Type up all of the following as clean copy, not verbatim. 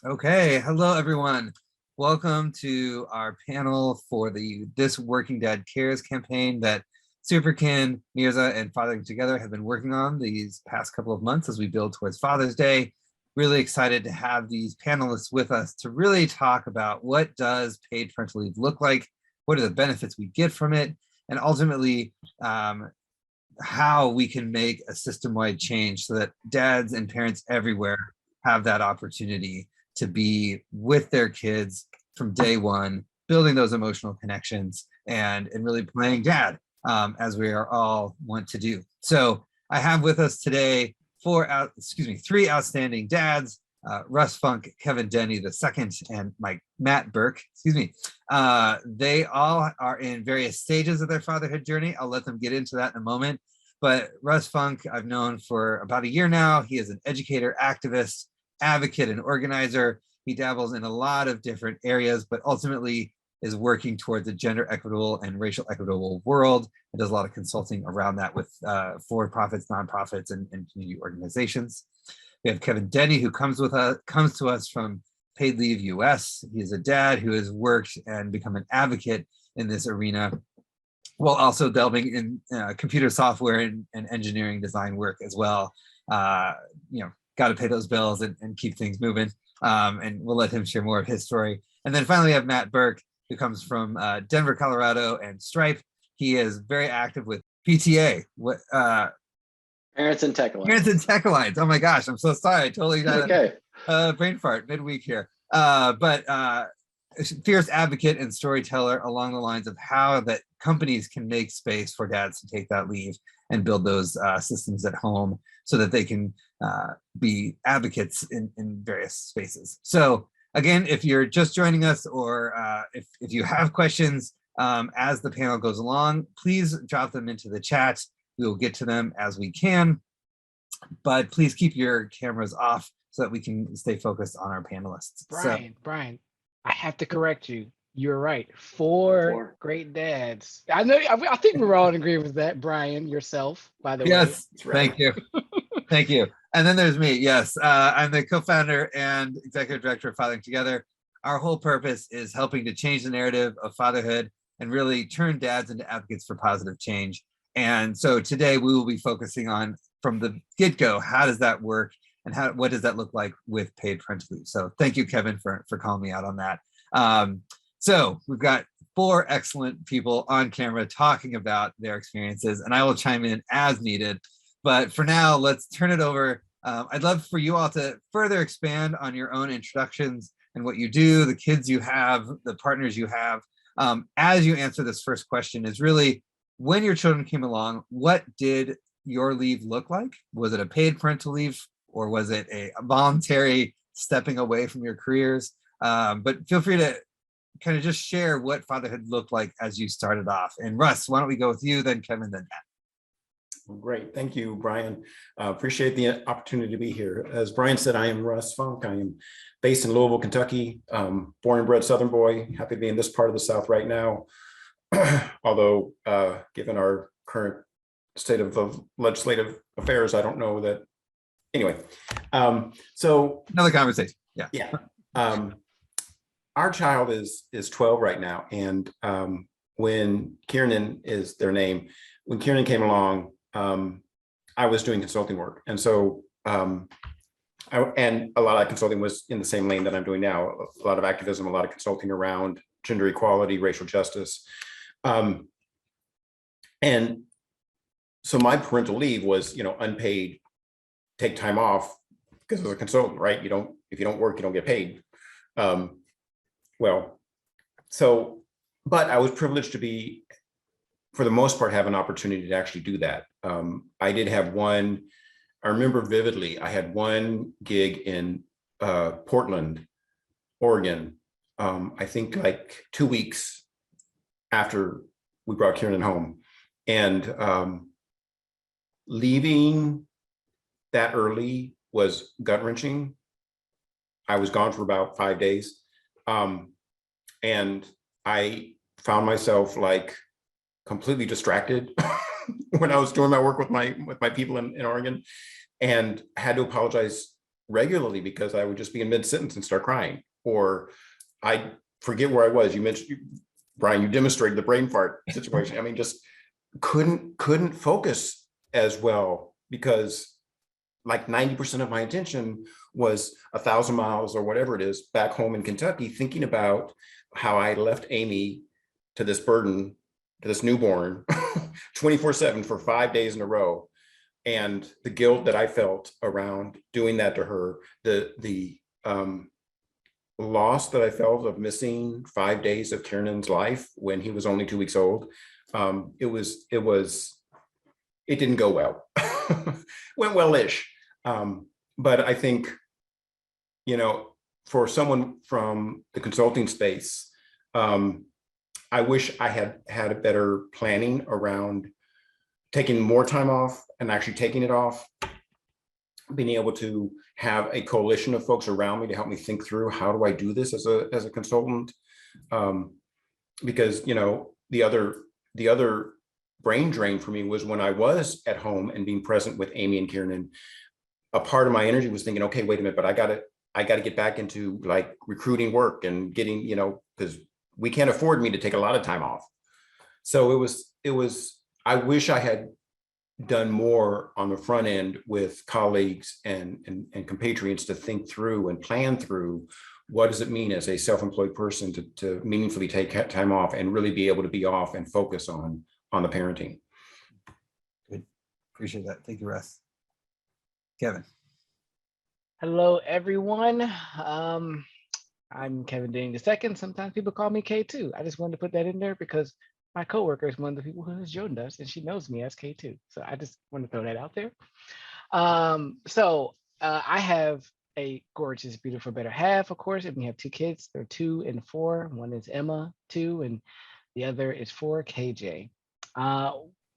Okay, hello everyone. Welcome to our panel for the This Working Dad Cares campaign that Superkin, Mirza, and Fathering Together have been working on these past couple of months as we build towards Father's Day. Really excited to have these panelists with us to really talk about what does paid parental leave look like, what are the benefits we get from it, and ultimately how we can make a system-wide change so that dads and parents everywhere have that opportunity to be with their kids from day one, building those emotional connections and really playing dad as we are all want to do. So I have with us today three outstanding dads, Russ Funk, Kevin Denny II, and Matt Burke, they all are in various stages of their fatherhood journey. I'll let them get into that in a moment. But Russ Funk, I've known for about a year now. He is an educator, activist, advocate, and organizer. He dabbles in a lot of different areas, but ultimately is working towards a gender equitable and racial equitable world, and does a lot of consulting around that with for-profits, nonprofits, and community organizations. We have Kevin Denny, who comes to us from Paid Leave US. He is a dad who has worked and become an advocate in this arena, while also delving in computer software and engineering design work as well. Got to pay those bills and keep things moving. And we'll let him share more of his story. And then finally, we have Matt Burke, who comes from Denver, Colorado, and Stripe. He is very active with PTA. Parents and Tech Alliance. Parents and Tech Alliance. Oh my gosh, I'm so sorry. I totally got a brain fart midweek here. But fierce advocate and storyteller along the lines of how that companies can make space for dads to take that leave and build those systems at home so that they can be advocates in various spaces. So again, if you're just joining us, or if you have questions as the panel goes along, please drop them into the chat. We will get to them as we can, but please keep your cameras off so that we can stay focused on our panelists. Brian, I have to correct you. You're right. Four great dads. I know. I think we're all in agreement with that. Brian, yourself, by the way. Yes, thank you. Thank you. And then there's me. Yes, I'm the co-founder and executive director of Fathering Together. Our whole purpose is helping to change the narrative of fatherhood and really turn dads into advocates for positive change. And so today we will be focusing on, from the get-go, how does that work and what does that look like with paid parental leave? So thank you, Kevin, for calling me out on that. So we've got four excellent people on camera talking about their experiences, and I will chime in as needed. But for now, let's turn it over. I'd love for you all to further expand on your own introductions and what you do, the kids you have, the partners you have. As you answer this first question is really, when your children came along, what did your leave look like? Was it a paid parental leave, or was it a voluntary stepping away from your careers? But feel free to kind of just share what fatherhood looked like as you started off. And Russ, why don't we go with you, then Kevin, then Matt. Great. Thank you, Brian. Appreciate the opportunity to be here. As Brian said, I am Russ Funk. I am based in Louisville, Kentucky, born and bred Southern boy. Happy to be in this part of the South right now. Although, given our current state of the legislative affairs, I don't know that. Anyway, so another conversation. Yeah. Our child is 12 right now, and when Kieran is their name, when Kieran came along, I was doing consulting work, and so and a lot of that consulting was in the same lane that I'm doing now. A lot of activism, a lot of consulting around gender equality, racial justice. And so my parental leave was, unpaid, take time off, because as a consultant, right? If you don't work, you don't get paid. But I was privileged to be, for the most part, have an opportunity to actually do that. I did have one, I remember vividly, I had one gig in Portland, Oregon, I think like 2 weeks after we brought Kieran home. And leaving that early was gut-wrenching. I was gone for about 5 days. And I found myself like completely distracted when I was doing my work with my people in Oregon, and had to apologize regularly because I would just be in mid-sentence and start crying, or I forget where I was. You mentioned, Brian, you demonstrated the brain fart situation. I mean, just couldn't focus as well because like 90% of my attention was 1,000 miles or whatever it is back home in Kentucky, thinking about how I left Amy to this burden, to this newborn 24/7 for 5 days in a row. And the guilt that I felt around doing that to her, the loss that I felt of missing 5 days of Kiernan's life when he was only 2 weeks old. It didn't go well. Went well-ish. But I think, for someone from the consulting space, I wish I had had a better planning around taking more time off and actually taking it off, being able to have a coalition of folks around me to help me think through how do I do this as a consultant, because the other brain drain for me was when I was at home and being present with Amy and Kiernan. A part of my energy was thinking, okay, wait a minute, but I got to get back into like recruiting work and getting, because we can't afford me to take a lot of time off. So it was, I wish I had done more on the front end with colleagues and compatriots to think through and plan through what does it mean as a self-employed person to meaningfully take time off and really be able to be off and focus on the parenting. Good. Appreciate that. Thank you, Russ. Kevin. Hello, everyone. I'm Kevin Ding II. Sometimes people call me K2. I just wanted to put that in there because my coworker is one of the people who has joined us, and she knows me as K2. So I just want to throw that out there. I have a gorgeous, beautiful better half, of course, and we have 2 kids. They're 2 and 4. One is Emma, 2, and the other is 4, KJ.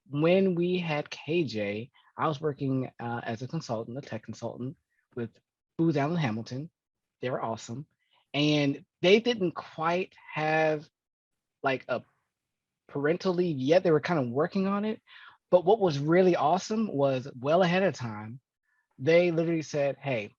When we had KJ, I was working as a consultant, a tech consultant with Booz Allen Hamilton. They were awesome. And they didn't quite have like a parental leave yet. They were kind of working on it. But what was really awesome was well ahead of time, they literally said, hey,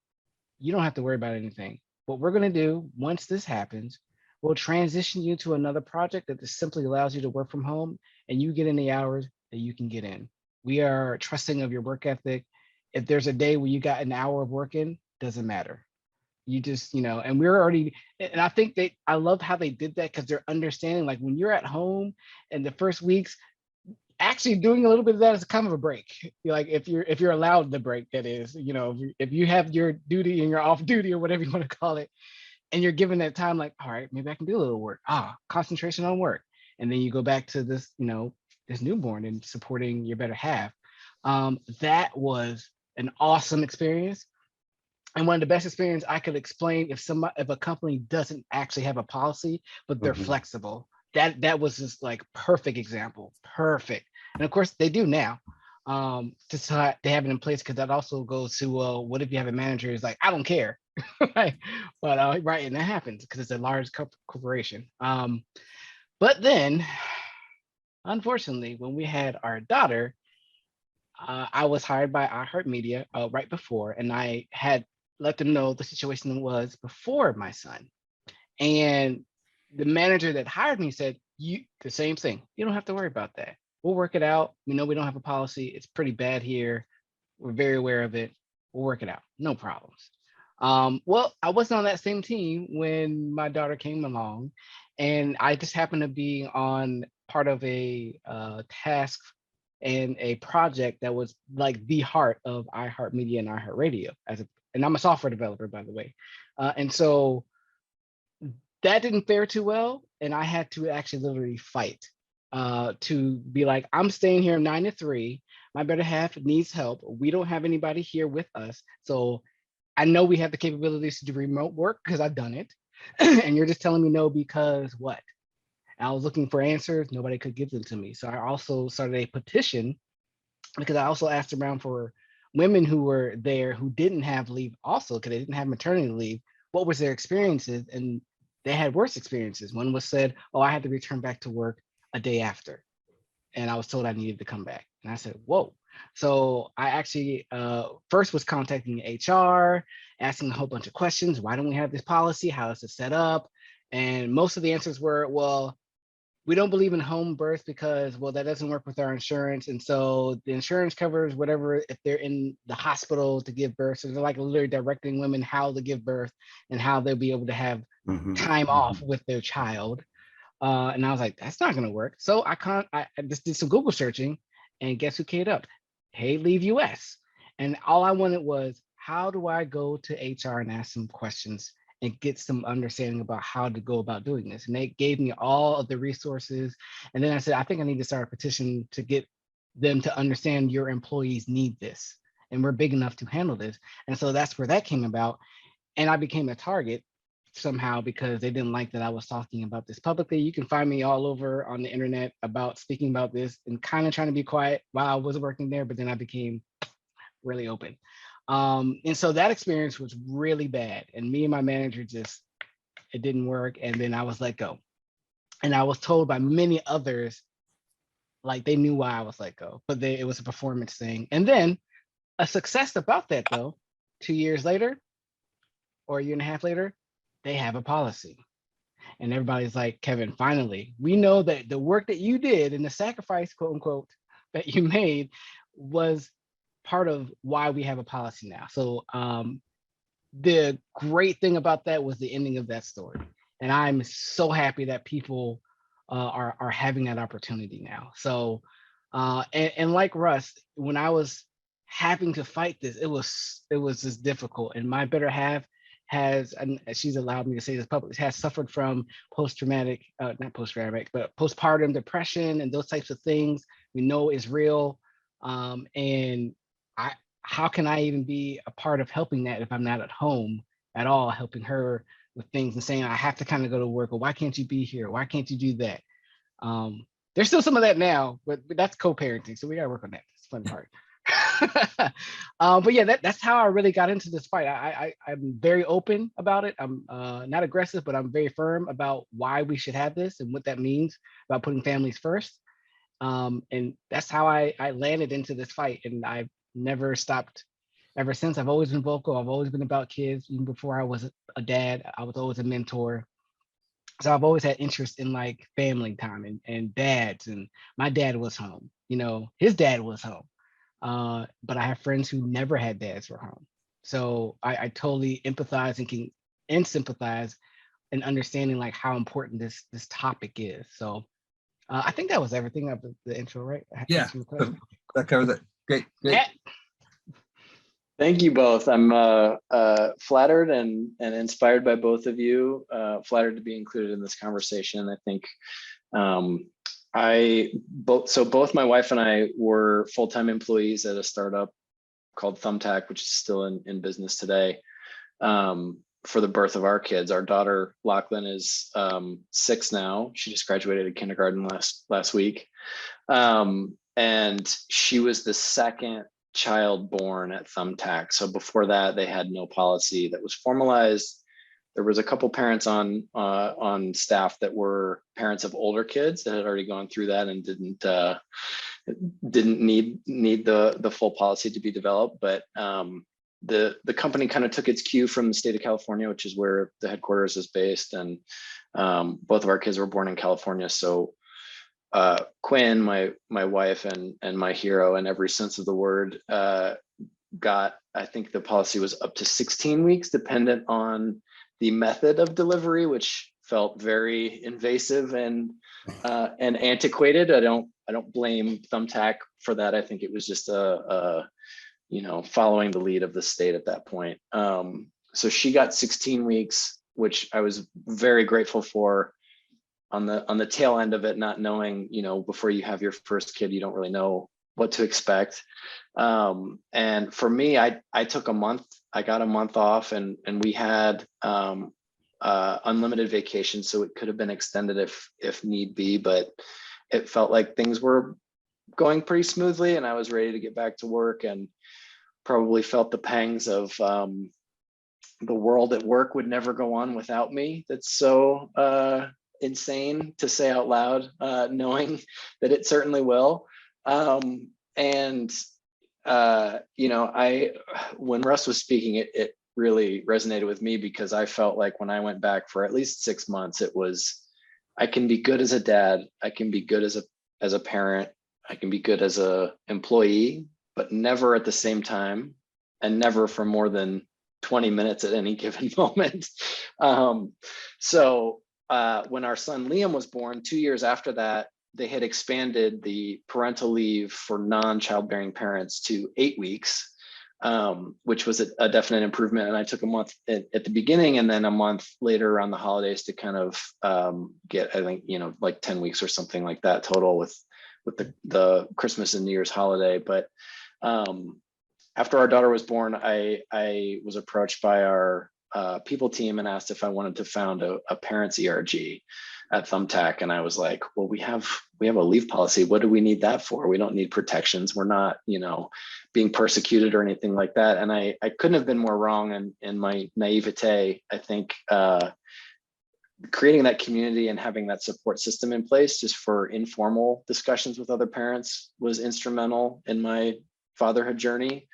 you don't have to worry about anything. What we're going to do once this happens, we'll transition you to another project that just simply allows you to work from home and you get in the hours that you can get in. We are trusting of your work ethic. If there's a day where you got an hour of work in, doesn't matter. You just, and we're already, and I think I love how they did that because they're understanding, like when you're at home and the first weeks, actually doing a little bit of that is kind of a break. Like if you're allowed the break, that is, if you have your duty and you're off duty or whatever you want to call it, and you're given that time, like, all right, maybe I can do a little work. Concentration on work. And then you go back to this, this newborn and supporting your better half. That was an awesome experience. And one of the best experience I could explain if a company doesn't actually have a policy, but they're flexible. That was just like perfect example, perfect. And of course they do now. Just they have it in place because that also goes to what if you have a manager who's like, I don't care, right? But right, and that happens because it's a large corporation. But then, unfortunately, when we had our daughter, I was hired by iHeartMedia right before, and I had let them know the situation was before my son. And the manager that hired me said, the same thing. You don't have to worry about that. We'll work it out. We know we don't have a policy. It's pretty bad here. We're very aware of it. We'll work it out. No problems. Well, I wasn't on that same team when my daughter came along, and I just happened to be on part of a task and a project that was like the heart of iHeartMedia and iHeartRadio and I'm a software developer, by the way. And so that didn't fare too well. And I had to actually literally fight to be like, I'm staying here 9 to 3. My better half needs help. We don't have anybody here with us. So I know we have the capabilities to do remote work because I've done it. And you're just telling me no because what? I was looking for answers. Nobody could give them to me. So I also started a petition because I also asked around for women who were there who didn't have leave also because they didn't have maternity leave. What was their experiences? And they had worse experiences. One was said, oh, I had to return back to work a day after. And I was told I needed to come back. And I said, whoa. So I actually first was contacting HR asking a whole bunch of questions. Why don't we have this policy? How is it set up? And most of the answers were, well, we don't believe in home birth because, well, that doesn't work with our insurance. And so the insurance covers whatever if they're in the hospital to give birth. So they're like literally directing women how to give birth and how they'll be able to have time off with their child. And I was like, that's not going to work. So I just did some Google searching, and guess who came up? Hey, Leave US. And all I wanted was, how do I go to HR and ask some questions and get some understanding about how to go about doing this? And they gave me all of the resources. And then I said, I think I need to start a petition to get them to understand your employees need this, and we're big enough to handle this. And so that's where that came about. And I became a target somehow because they didn't like that I was talking about this publicly. You can find me all over on the internet about speaking about this and kind of trying to be quiet while I was working there, but then I became really open. And so that experience was really bad. And me and my manager it didn't work. And then I was let go. And I was told by many others, like they knew why I was let go, but it was a performance thing. And then a success about that though, 2 years later, or a year and a half later, they have a policy. And everybody's like, Kevin, finally, we know that the work that you did and the sacrifice, quote unquote, that you made was part of why we have a policy now. So the great thing about that was the ending of that story. And I'm so happy that people are having that opportunity now. So, and like Russ, when I was having to fight this, it was just difficult. And my better half has, and she's allowed me to say this publicly, has suffered from not post-traumatic, but postpartum depression and those types of things we know is real. And how can I even be a part of helping that if I'm not at home at all, helping her with things and saying, I have to kind of go to work, or why can't you be here? Why can't you do that? There's still some of that now, but that's co-parenting. So we got to work on that. It's the fun part. But yeah, that's how I really got into this fight. I'm very open about it. I'm not aggressive, but I'm very firm about why we should have this and what that means about putting families first. And that's how I landed into this fight. And I've never stopped ever since. I've always been vocal. I've always been about kids. Even before I was a dad, I was always a mentor. So I've always had interest in like family time and dads. And my dad was home, his dad was home. But I have friends who never had dads who were home. So I totally empathize and sympathize in understanding like how important this topic is. So I think that was everything of the intro, right? Yeah, that covers it. Great. Yeah. Thank you both. I'm flattered and inspired by both of you. Flattered to be included in this conversation. I think both my wife and I were full-time employees at a startup called Thumbtack, which is still in business today, for the birth of our kids. Our daughter Lachlan is 6 now. She just graduated kindergarten last week, and she was the second child born at Thumbtack. So before that, they had no policy that was formalized. There was a couple parents on staff that were parents of older kids that had already gone through that and didn't need the full policy to be developed. But the company kind of took its cue from the state of California, which is where the headquarters is based. And both of our kids were born in California. So Quinn, my wife and my hero in every sense of the word, got, I think the policy was up to 16 weeks, dependent on the method of delivery, which felt very invasive and antiquated. I don't blame Thumbtack for that. I think it was just following the lead of the state at that point. So she got 16 weeks, which I was very grateful for. On the tail end of it, not knowing, before you have your first kid, you don't really know what to expect. And for me, I took a month. I got a month off, and we had unlimited vacation, so it could have been extended if need be. But it felt like things were going pretty smoothly, and I was ready to get back to work, and probably felt the pangs of the world at work would never go on without me. That's so insane to say out loud, knowing that it certainly will. When Russ was speaking, it really resonated with me, because I felt like when I went back for at least 6 months, it was, I can be good as a dad, I can be good as a parent, I can be good as a employee, but never at the same time, and never for more than 20 minutes at any given moment. So when our son Liam was born, 2 years after that, they had expanded the parental leave for non-childbearing parents to 8 weeks, which was a definite improvement. And I took a month at the beginning, and then a month later around the holidays to kind of get, I think, like 10 weeks or something like that total with the Christmas and New Year's holiday. But after our daughter was born, I was approached by our people team and asked if I wanted to found a parents ERG at Thumbtack. And I was like, well, we have a leave policy. What do we need that for? We don't need protections. We're not, being persecuted or anything like that. And I couldn't have been more wrong in my naivete. I think creating that community and having that support system in place just for informal discussions with other parents was instrumental in my fatherhood journey.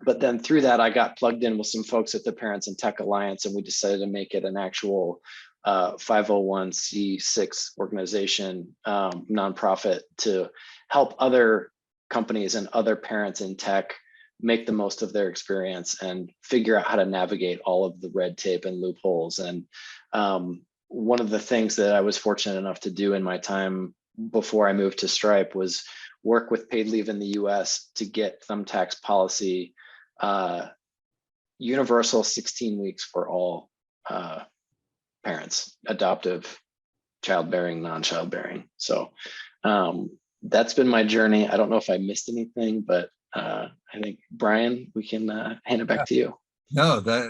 But then through that, I got plugged in with some folks at the Parents in Tech Alliance, and we decided to make it an actual 501c6 organization, nonprofit, to help other companies and other parents in tech make the most of their experience and figure out how to navigate all of the red tape and loopholes. And one of the things that I was fortunate enough to do in my time before I moved to Stripe was work with paid leave in the US to get Thumbtack's policy universal 16 weeks for all parents, adoptive, childbearing, non-childbearing. So that's been my journey. I don't know if I missed anything, but I think, Brian, we can hand it back to you. No, I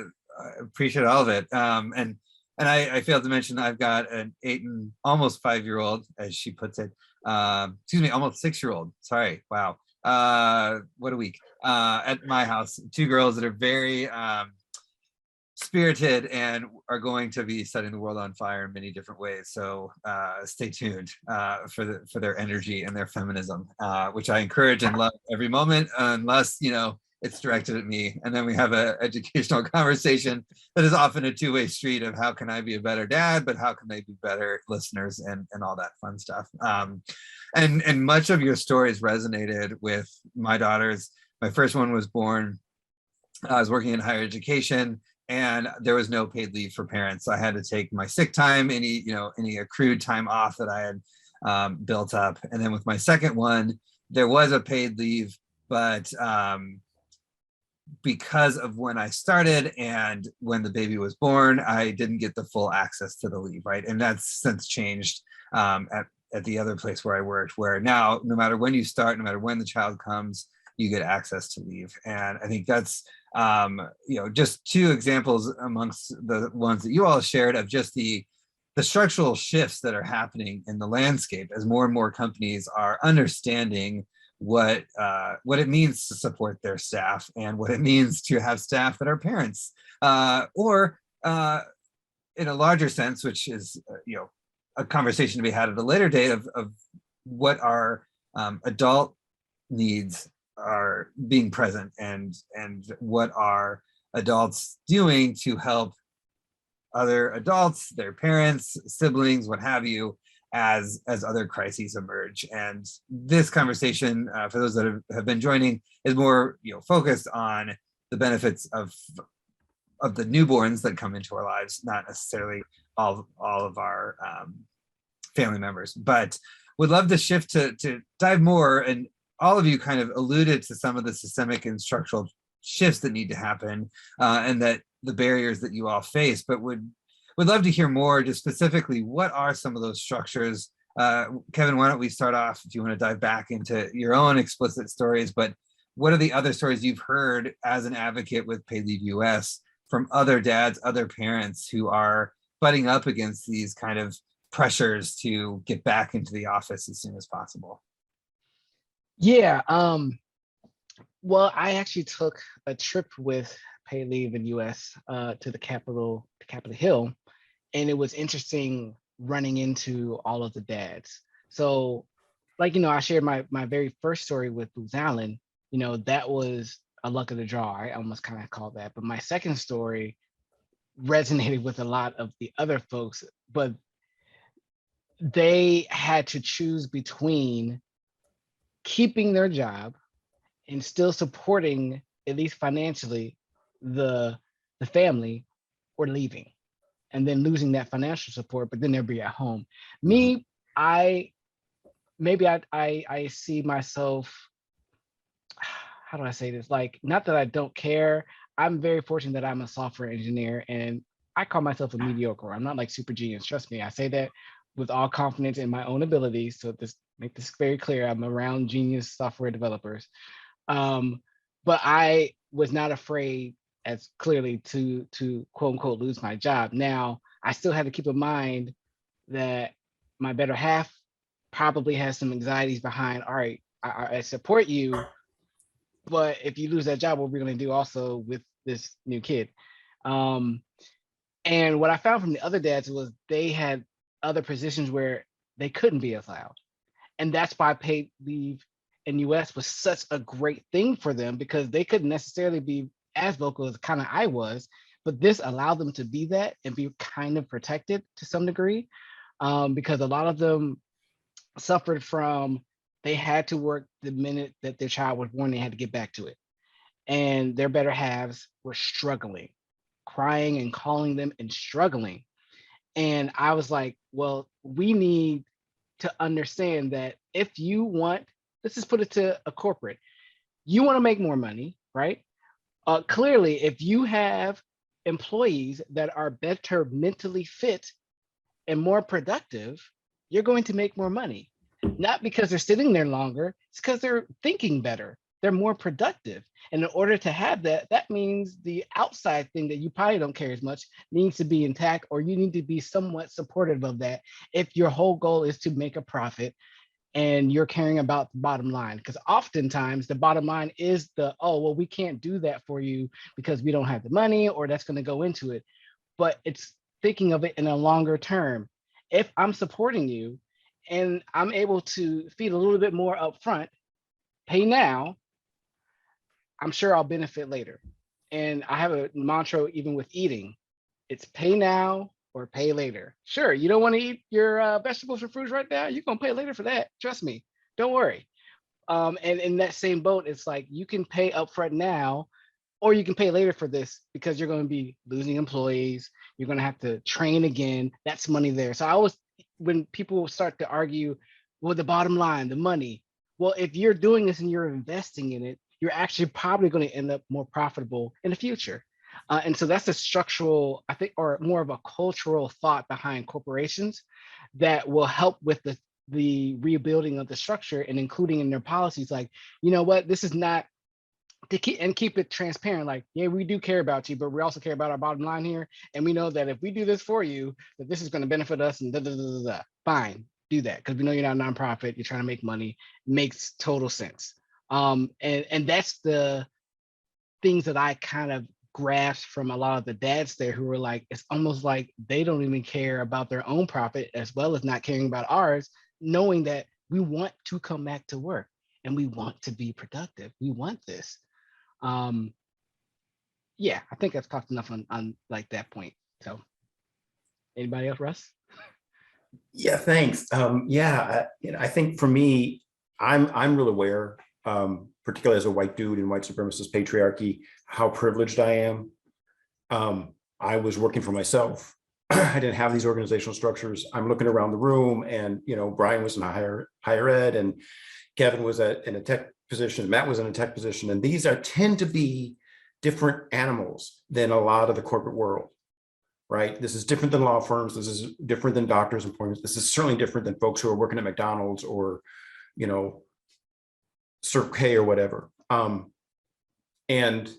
appreciate all of it. And I failed to mention I've got an 8 and almost 5-year-old, as she puts it. Excuse me, almost 6-year-old. Sorry. Wow. What a week. At my house, 2 girls that are very spirited and are going to be setting the world on fire in many different ways. So stay tuned for their energy and their feminism, which I encourage and love every moment, unless it's directed at me. And then we have an educational conversation that is often a two-way street of how can I be a better dad, but how can they be better listeners and all that fun stuff. And much of your stories resonated with my daughters. My first one was born, I was working in higher education, and there was no paid leave for parents. So I had to take my sick time, any accrued time off that I had built up. And then with my second one, there was a paid leave, but because of when I started and when the baby was born, I didn't get the full access to the leave, right? And that's since changed at the other place where I worked, where now, no matter when you start, no matter when the child comes, you get access to leave. And I think that's, just 2 examples amongst the ones that you all shared of just the structural shifts that are happening in the landscape as more and more companies are understanding what it means to support their staff and what it means to have staff that are parents, or in a larger sense, which is a conversation to be had at a later date of what our adult needs are being present and what are adults doing to help other adults, their parents, siblings, what have you, as other crises emerge. And this conversation, for those that have been joining, is more focused on the benefits of the newborns that come into our lives, not necessarily all of our family members. But would love to shift to dive more, and all of you kind of alluded to some of the systemic and structural shifts that need to happen, and that the barriers that you all face, but would love to hear more, just specifically, what are some of those structures? Kevin, why don't we start off, if you want to dive back into your own explicit stories, but what are the other stories you've heard as an advocate with Paid Leave US from other dads, other parents who are butting up against these kind of pressures to get back into the office as soon as possible? Yeah, well, I actually took a trip with Paid Leave in US to Capitol Hill, and it was interesting running into all of the dads. So, I shared my very first story with Booz Allen. That was a luck of the draw. I almost kind of call that. But my second story resonated with a lot of the other folks, but they had to choose between keeping their job and still supporting, at least financially, the family, or leaving and then losing that financial support, but then they'll be at home. Me, I see myself, how do I say this? Like, not that I don't care. I'm very fortunate that I'm a software engineer, and I call myself a mediocre. I'm not like super genius. Trust me, I say that with all confidence in my own abilities. So make this very clear. I'm around genius software developers. But I was not afraid, as clearly, to quote unquote lose my job. Now, I still had to keep in mind that my better half probably has some anxieties behind, all right, I support you, but if you lose that job, what we're going to do also with this new kid? And what I found from the other dads was they had other positions where they couldn't be as loud. And that's why paid leave in US was such a great thing for them, because they couldn't necessarily be as vocal as kind of I was, but this allowed them to be that and be kind of protected to some degree, because a lot of them suffered from, they had to work the minute that their child was born, they had to get back to it. And their better halves were struggling, crying and calling them and struggling. And I was like, well, we need to understand that if you want, let's just put it to a corporate, you want to make more money, right? Clearly, if you have employees that are better mentally fit and more productive, you're going to make more money. Not because they're sitting there longer, it's because they're thinking better. They're more productive. And in order to have that, that means the outside thing that you probably don't care as much needs to be intact, or you need to be somewhat supportive of that if your whole goal is to make a profit and you're caring about the bottom line. Because oftentimes the bottom line is oh, well, we can't do that for you because we don't have the money, or that's going to go into it. But it's thinking of it in a longer term. If I'm supporting you and I'm able to feed a little bit more upfront, pay now, I'm sure I'll benefit later. And I have a mantra even with eating. It's pay now or pay later. Sure, you don't want to eat your vegetables or fruits right now, you're going to pay later for that. Trust me, don't worry. And in that same boat, it's like you can pay upfront now, or you can pay later for this, because you're going to be losing employees. You're going to have to train again. That's money there. So I always, when people start to argue, well, the bottom line, the money, well, if you're doing this and you're investing in it, you're actually probably going to end up more profitable in the future. And so that's a structural, I think, or more of a cultural thought behind corporations that will help with the rebuilding of the structure and including in their policies, like, you know what, this is not to keep it transparent. Like, yeah, we do care about you, but we also care about our bottom line here. And we know that if we do this for you, that this is going to benefit us, and fine, do that. Because we know you're not a nonprofit, you're trying to make money, makes total sense. And that's the things that I kind of grasped from a lot of the dads there, who were like, it's almost like they don't even care about their own profit as well as not caring about ours, knowing that we want to come back to work and we want to be productive. We want this. Yeah, I think I've talked enough on like that point. So anybody else, Russ? Yeah, thanks. I think for me, I'm real aware, particularly as a white dude in white supremacist patriarchy, how privileged I am. I was working for myself. I didn't have these organizational structures. I'm looking around the room, and Brian was in higher ed, and Kevin was in a tech position, Matt was in a tech position, and these tend to be different animals than a lot of the corporate world. Right? This is different than law firms. This is different than doctors' appointments. This is certainly different than folks who are working at McDonald's or, Circle K or whatever. And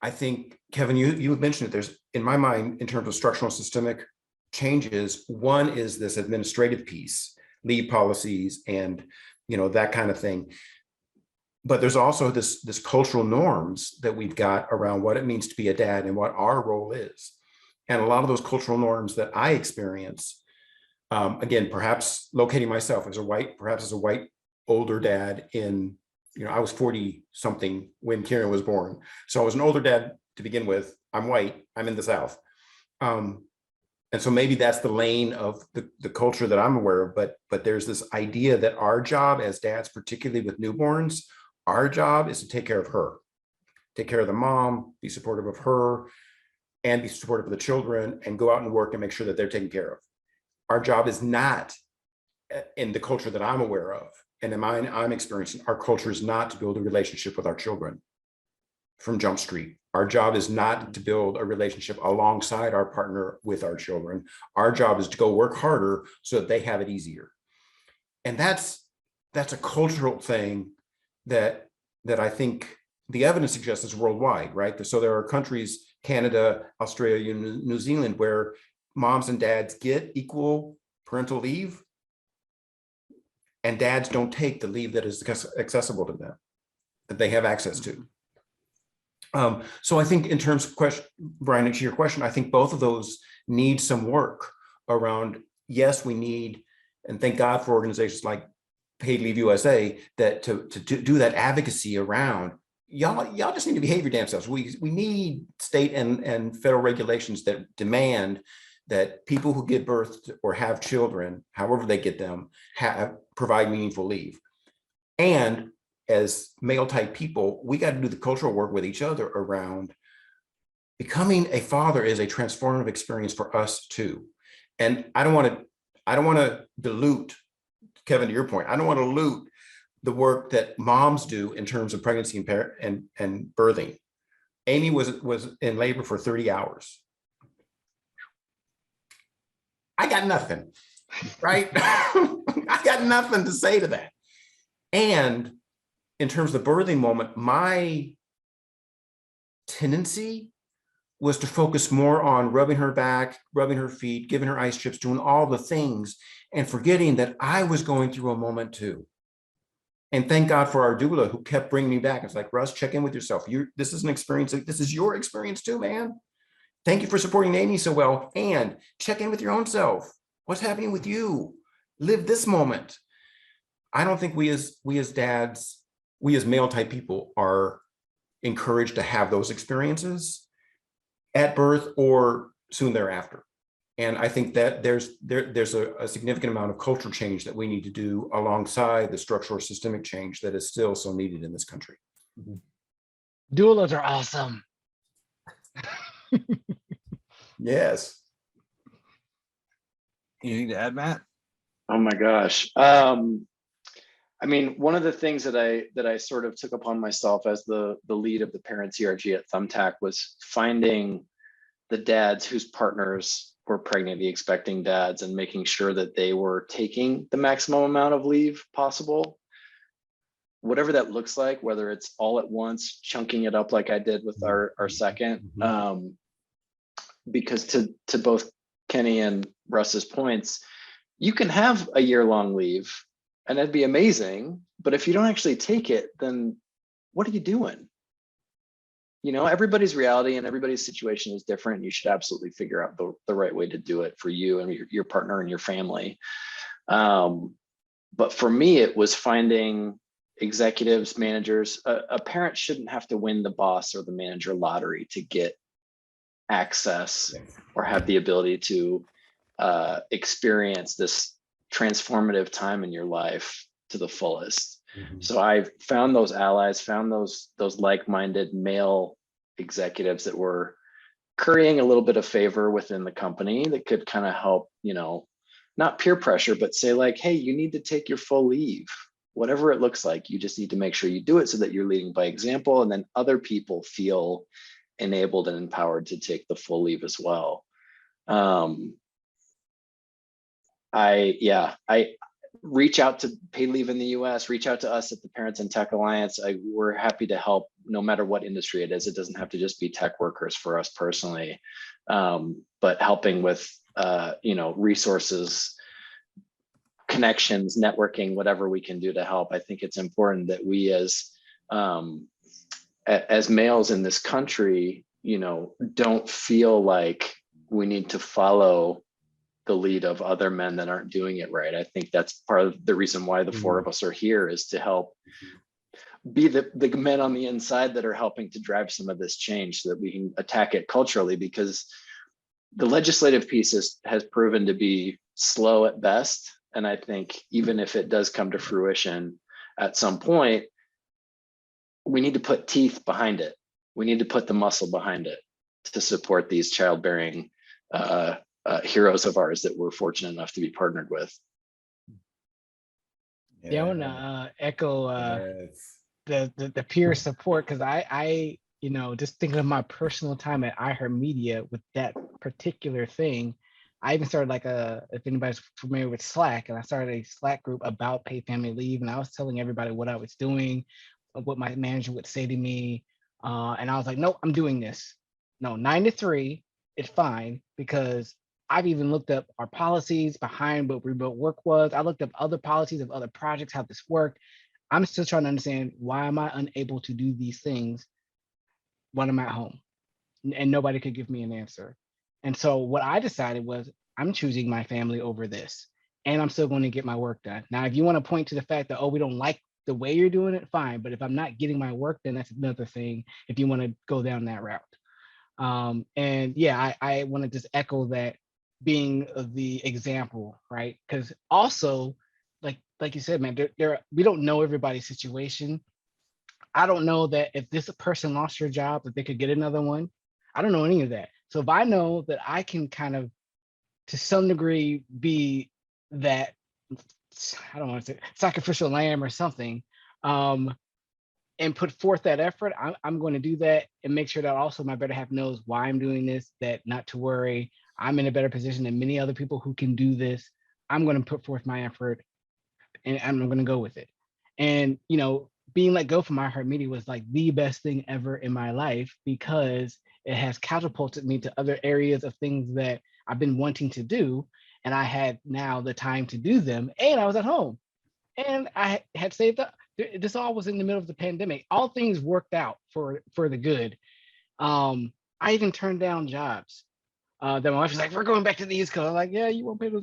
I think, Kevin, you mentioned it. There's, in my mind, in terms of structural and systemic changes, one is this administrative piece, leave policies, and that kind of thing. But there's also this cultural norms that we've got around what it means to be a dad and what our role is. And a lot of those cultural norms that I experience, again, perhaps locating myself as a white older dad in I was 40 something when Kieran was born. So I was an older dad to begin with. I'm white, I'm in the South. And so maybe that's the lane of the culture that I'm aware of, but there's this idea that our job as dads, particularly with newborns, our job is to take care of her, take care of the mom, be supportive of her, and be supportive of the children, and go out and work and make sure that they're taken care of. Our job is not, in the culture that I'm aware of, and in mine I'm experiencing, our culture is not to build a relationship with our children from Jump Street. Our job is not to build a relationship alongside our partner with our children. Our job is to go work harder so that they have it easier. And that's a cultural thing that I think the evidence suggests is worldwide, right? So there are countries, Canada, Australia, New Zealand, where moms and dads get equal parental leave, and dads don't take the leave that is accessible to them, that they have access to. So I think in terms of question, Brian, to your question, I think both of those need some work around, yes, we need, and thank God for organizations like Paid Leave USA that to do that advocacy around, y'all just need to behave your damn selves. We need state and federal regulations that demand that people who give birth or have children, however they get them, provide meaningful leave. And as male type people, we got to do the cultural work with each other around becoming a father is a transformative experience for us too. And I don't want to dilute, Kevin, to your point, I don't want to dilute the work that moms do in terms of pregnancy and birthing. Amy was in labor for 30 hours. I got nothing, right? I got nothing to say to that. And in terms of the birthing moment, my tendency was to focus more on rubbing her back, rubbing her feet, giving her ice chips, doing all the things, and forgetting that I was going through a moment too. And thank God for our doula who kept bringing me back. It's like, Russ, check in with yourself. This is an experience. This is your experience too, man. Thank you for supporting Amy so well. And check in with your own self. What's happening with you? Live this moment. I don't think we as dads, we as male type people are encouraged to have those experiences at birth or soon thereafter. And I think that there's a significant amount of cultural change that we need to do alongside the structural systemic change that is still so needed in this country. Doulas are awesome. Yes. Anything to add, Matt? Oh my gosh. I mean, one of the things that I sort of took upon myself as the lead of the Parents ERG at Thumbtack was finding the dads whose partners were pregnant, the expecting dads, and making sure that they were taking the maximum amount of leave possible.. Whatever that looks like, whether it's all at once, chunking it up like I did with our second, because to both Kenny and Russ's points, you can have a year-long leave and that'd be amazing, but if you don't actually take it, then what are you doing? You know, everybody's reality and everybody's situation is different. You should absolutely figure out the right way to do it for you and your partner and your family. But for me, it was finding executives, managers. A parent shouldn't have to win the boss or the manager lottery to get access or have the ability to experience this transformative time in your life to the fullest. So I found those allies, found those like-minded male executives that were currying a little bit of favor within the company that could kind of help, you know, not peer pressure, but say like, hey, you need to take your full leave, whatever it looks like. You just need to make sure you do it so that you're leading by example, and then other people feel enabled and empowered to take the full leave as well. I reach out to Paid Leave in the US, reach out to us at the Parents in Tech Alliance. We're happy to help no matter what industry it is. It doesn't have to just be tech workers for us personally, but helping with resources, connections, networking, whatever we can do to help. I think it's important that we as males in this country, you know, don't feel like we need to follow the lead of other men that aren't doing it right. I think that's part of the reason why the four of us are here, is to help be the men on the inside that are helping to drive some of this change so that we can attack it culturally, because the legislative piece has proven to be slow at best. And I think even if it does come to fruition at some point, we need to put teeth behind it. We need to put the muscle behind it to support these childbearing heroes of ours that we're fortunate enough to be partnered with. Yeah, I want to echo Yes. the peer support, because I just thinking of my personal time at iHeartMedia with that particular thing. I even started if anybody's familiar with Slack, and I started a Slack group about paid family leave, and I was telling everybody what I was doing, what my manager would say to me, and I was like, no, I'm doing this. No, 9 to 3, it's fine, because I've even looked up our policies behind what remote work was. I looked up other policies of other projects, how this worked. I'm still trying to understand, why am I unable to do these things when I'm at home? And nobody could give me an answer. And so what I decided was, I'm choosing my family over this, and I'm still going to get my work done. Now, if you want to point to the fact that, oh, we don't like the way you're doing it, fine. But if I'm not getting my work, then that's another thing, if you want to go down that route. And yeah, I want to just echo that, being the example, right? Because also, like you said, man, we don't know everybody's situation. I don't know that if this person lost their job, that they could get another one. I don't know any of that. So if I know that I can kind of, to some degree, be that, I don't want to say sacrificial lamb or something, and put forth that effort, I'm going to do that, and make sure that also my better half knows why I'm doing this, that not to worry, I'm in a better position than many other people who can do this. I'm going to put forth my effort, and I'm going to go with it. And, being let go from iHeartMedia was like the best thing ever in my life, because it has catapulted me to other areas of things that I've been wanting to do. And I had now the time to do them, and I was at home, and I had saved up. This all was in the middle of the pandemic. All things worked out for the good. I even turned down jobs. That my wife was like, "We're going back to the East Coast." I'm like, "Yeah, you won't pay those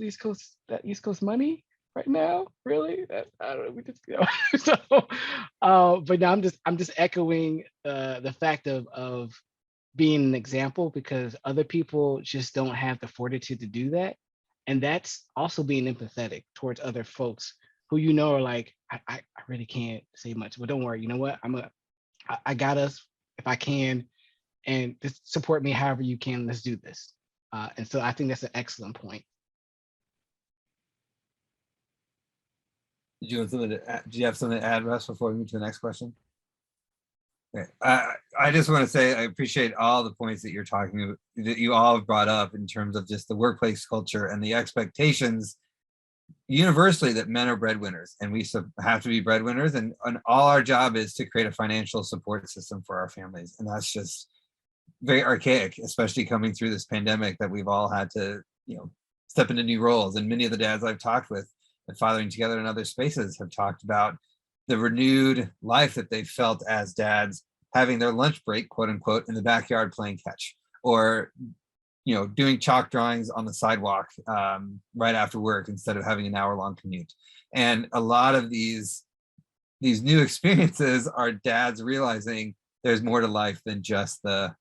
that East Coast money right now, really?" I don't know. We just so, but now I'm just echoing the fact of being an example, because other people just don't have the fortitude to do that, and that's also being empathetic towards other folks who are like, I really can't say much, but don't worry. You know what? I got us if I can, and just support me however you can. Let's do this. And so I think that's an excellent point. Did you have something to add, Russ, before we move to the next question? Okay. I just want to say I appreciate all the points that you're talking about, that you all have brought up, in terms of just the workplace culture and the expectations universally that men are breadwinners, and we have to be breadwinners, and all our job is to create a financial support system for our families. And that's just very archaic, especially coming through this pandemic, that we've all had to, step into new roles. And many of the dads I've talked with at Fathering Together in other spaces have talked about the renewed life that they felt as dads, having their lunch break, quote unquote, in the backyard playing catch, or doing chalk drawings on the sidewalk right after work, instead of having an hour-long commute. And a lot of these new experiences are dads realizing there's more to life than just the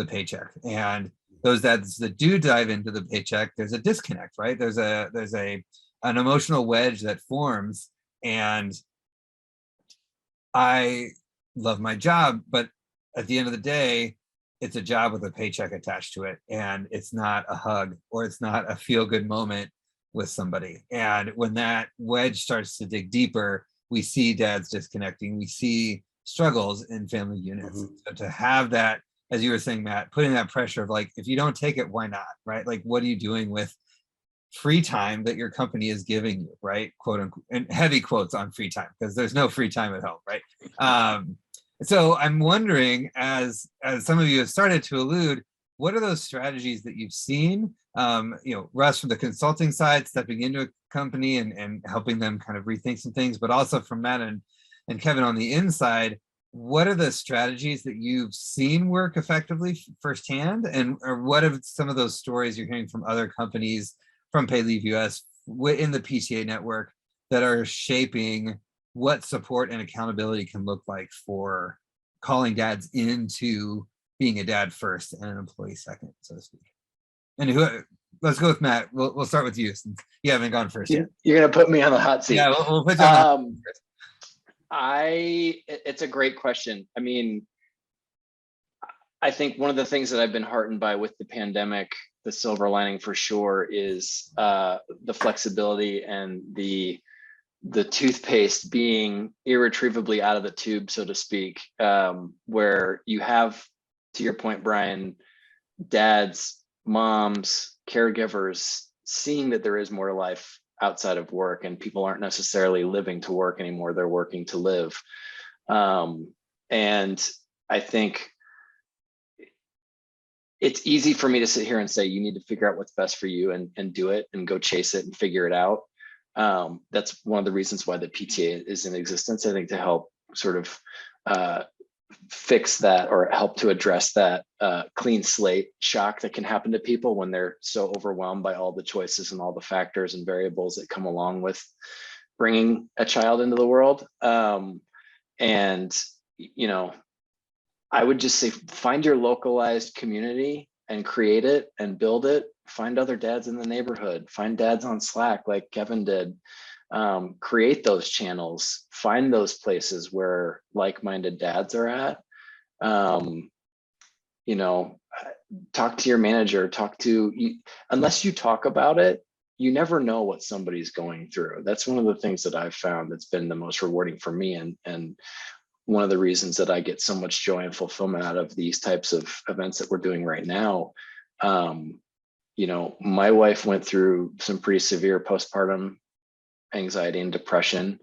paycheck. And those dads that do dive into the paycheck, there's a disconnect, right? There's an emotional wedge that forms. And I love my job, but at the end of the day, it's a job with a paycheck attached to it, and it's not a hug, or it's not a feel-good moment with somebody. And when that wedge starts to dig deeper, we see dads disconnecting, we see struggles in family units. Mhm. So to have that, as you were saying, Matt, putting that pressure of like, if you don't take it, why not, right? Like, what are you doing with free time that your company is giving you, right? Quote unquote, and heavy quotes on free time, because there's no free time at home, right? So I'm wondering, as some of you have started to allude, what are those strategies that you've seen? Russ, from the consulting side, stepping into a company and helping them kind of rethink some things, but also from Matt and Kevin on the inside, what are the strategies that you've seen work effectively firsthand? Or what are some of those stories you're hearing from other companies, from Pay Leave US, in the PTA network, that are shaping what support and accountability can look like for calling dads into being a dad first and an employee second, so to speak. And let's go with Matt. We'll start with you since you haven't gone first yet. You're gonna put me on the hot seat. Yeah, we'll put you on the hot seat first. It's a great question. I mean, I think one of the things that I've been heartened by with the pandemic, the silver lining for sure, is the flexibility and the toothpaste being irretrievably out of the tube, so to speak, where you have, to your point, Brian, dads, moms, caregivers seeing that there is more to life outside of work, and people aren't necessarily living to work anymore, they're working to live. And I think it's easy for me to sit here and say, you need to figure out what's best for you and do it and go chase it and figure it out. That's one of the reasons why the PTA is in existence, I think, to help sort of fix that or help to address that clean slate shock that can happen to people when they're so overwhelmed by all the choices and all the factors and variables that come along with bringing a child into the world. And, you know, I would just say, find your localized community and create it and build it. Find other dads in the neighborhood, find dads on Slack like Kevin did. Create those channels, find those places where like-minded dads are at. You know, talk to your manager, unless you talk about it, you never know what somebody's going through. That's one of the things that I've found that's been the most rewarding for me, and one of the reasons that I get so much joy and fulfillment out of these types of events that we're doing right now. You know, my wife went through some pretty severe postpartum anxiety and depression.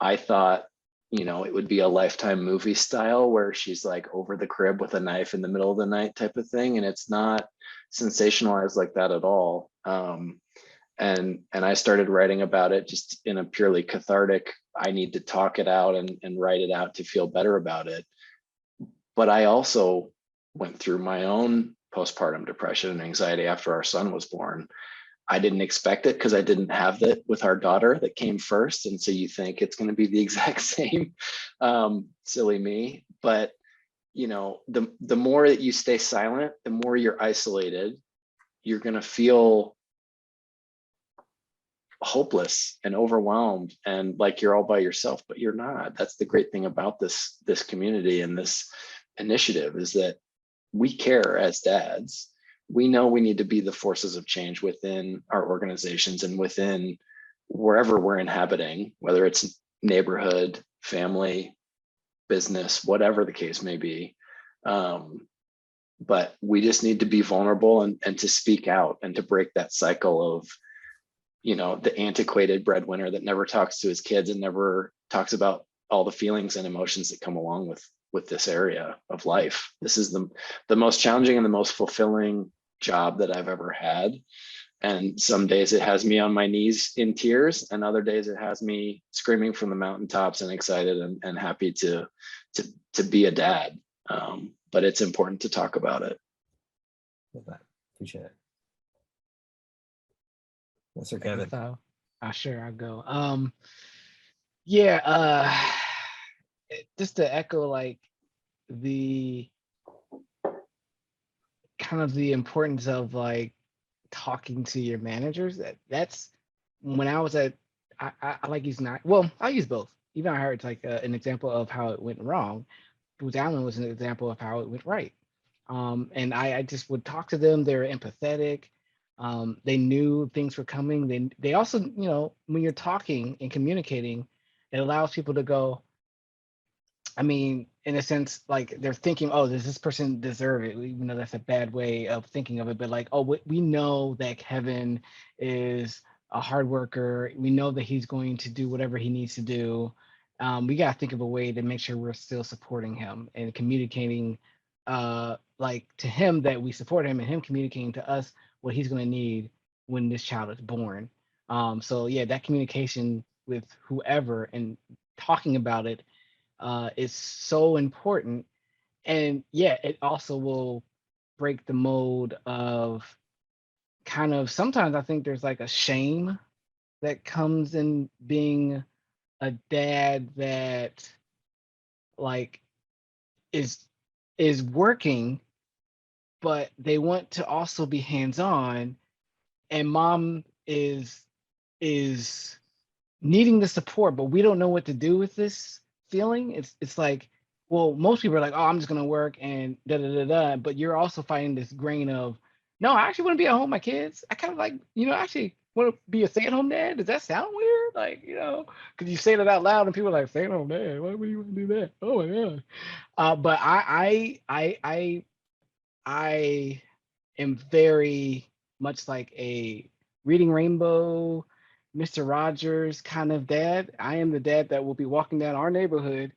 I thought, you know, it would be a Lifetime movie style where she's like over the crib with a knife in the middle of the night type of thing. And it's not sensationalized like that at all. And I started writing about it just in a purely cathartic, I need to talk it out and write it out to feel better about it. But I also went through my own postpartum depression and anxiety after our son was born. I didn't expect it because I didn't have that with our daughter that came first. And so you think it's going to be the exact same, silly me. But, you know, the more that you stay silent, the more you're isolated, you're going to feel hopeless and overwhelmed and like you're all by yourself, but you're not. That's the great thing about this community and this initiative, is that we care as dads. We know we need to be the forces of change within our organizations and within wherever we're inhabiting, whether it's neighborhood, family, business, whatever the case may be. But we just need to be vulnerable and to speak out and to break that cycle of, you know, the antiquated breadwinner that never talks to his kids and never talks about all the feelings and emotions that come along with this area of life. This is the most challenging and the most fulfilling job that I've ever had. And some days it has me on my knees in tears, and other days it has me screaming from the mountaintops and excited and happy to be a dad. But it's important to talk about it. Love that. Appreciate it. Yes, sir, Kevin. So, sure, I'll go. Just to echo like the kind of the importance of like talking to your managers. That's when I was at, I like using that. Well, I use both. Even I heard like an example of how it went wrong. Booz Allen was an example of how it went right. And I just would talk to them. They were empathetic. They knew things were coming. They also, you know, when you're talking and communicating, it allows people to go, I mean, in a sense, like they're thinking, oh, does this person deserve it? Even though that's a bad way of thinking of it, but like, oh, we know that Kevin is a hard worker. We know that he's going to do whatever he needs to do. We got to think of a way to make sure we're still supporting him and communicating like to him that we support him, and him communicating to us what he's going to need when this child is born. So yeah, that communication with whoever and talking about it is so important. And yeah, it also will break the mold of kind of, sometimes I think there's like a shame that comes in being a dad that like is working, but they want to also be hands-on, and mom is needing the support, but we don't know what to do with this feeling. It's like, well, most people are like, oh, I'm just gonna work and da da da da. But you're also fighting this grain of, no, I actually want to be at home with my kids. I kind of like, actually want to be a stay-at-home dad. Does that sound weird? Like, because you say that out loud and people are like, stay-at-home dad, why would you want to do that? Oh my god. But I am very much like a Reading Rainbow, Mr. Rogers kind of dad. I am the dad that will be walking down our neighborhood